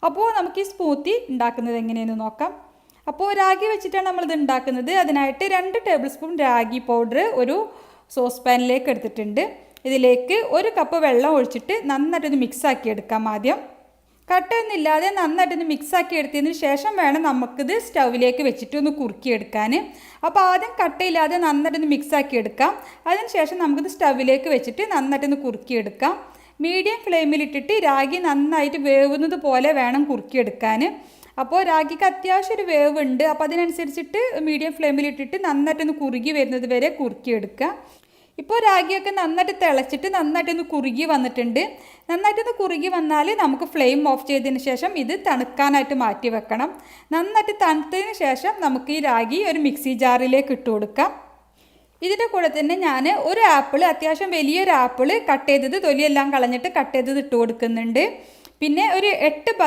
അപ്പോൾ നമുക്ക് ഈ സ്മൂത്തി ഉണ്ടാക്കുന്നത് എങ്ങനെയെന്ന് നോക്കാം. അപ്പോൾ രാഗി വെച്ചിട്ടാണ് നമ്മളിത് ഉണ്ടാക്കുന്നത്. അതിനായിട്ട് 2 ടേബിൾ സ്പൂൺ രാഗി പൗഡർ ഒരു സോസ് പാനിലേക്ക് എടുത്തിട്ടുണ്ട്. ഇതിലേക്ക് 1 കപ്പ് വെള്ളം ഒഴിച്ചിട്ട് നന്നായിട്ടൊന്ന് മിക്സാക്കി എടുക്കാം. ആദ്യം കട്ടയൊന്നുമില്ലാതെ നന്നായിട്ടൊന്ന് മിക്സാക്കി എടുത്തതിന് ശേഷം വേണം നമുക്കിത് സ്റ്റൗവിലേക്ക് വെച്ചിട്ട് ഒന്ന് കുറുക്കിയെടുക്കാൻ. അപ്പോൾ ആദ്യം കട്ടയില്ലാതെ നന്നായിട്ടൊന്ന് മിക്സാക്കി എടുക്കാം. അതിന് ശേഷം നമുക്കിത് സ്റ്റൗവിലേക്ക് വെച്ചിട്ട് നന്നായിട്ടൊന്ന് കുറുക്കിയെടുക്കാം. മീഡിയം ഫ്ലെയിമിലിട്ടിട്ട് രാഗി നന്നായിട്ട് വേവുന്നത് പോലെ വേണം കുറുക്കിയെടുക്കാൻ. അപ്പോൾ രാഗിക്ക് അത്യാവശ്യം ഒരു വേവുണ്ട്. അപ്പോൾ അതിനനുസരിച്ചിട്ട് മീഡിയം ഫ്ലെയിമിലിട്ടിട്ട് നന്നായിട്ടൊന്ന് കുറുകി വരുന്നത് വരെ കുറുക്കിയെടുക്കുക. ഇപ്പോൾ രാഗിയൊക്കെ നന്നായിട്ട് തിളച്ചിട്ട് നന്നായിട്ടൊന്ന് കുറുകി വന്നിട്ടുണ്ട്. നന്നായിട്ടൊന്ന് കുറുകി വന്നാൽ നമുക്ക് ഫ്ലെയിം ഓഫ് ചെയ്തതിന് ശേഷം ഇത് തണുക്കാനായിട്ട് മാറ്റി വെക്കണം. നന്നായിട്ട് തണുത്തതിന് ശേഷം നമുക്ക് ഈ രാഗി ഒരു മിക്സി ജാറിലേക്ക് ഇട്ട് കൊടുക്കാം. ഇതിൻ്റെ കൂടെ തന്നെ ഞാൻ ഒരു ആപ്പിൾ, അത്യാവശ്യം വലിയൊരു ആപ്പിൾ കട്ട് ചെയ്തത് തൊലിയെല്ലാം കളഞ്ഞിട്ട് കട്ട് ചെയ്തത് ഇട്ട് കൊടുക്കുന്നുണ്ട്. പിന്നെ ഒരു 8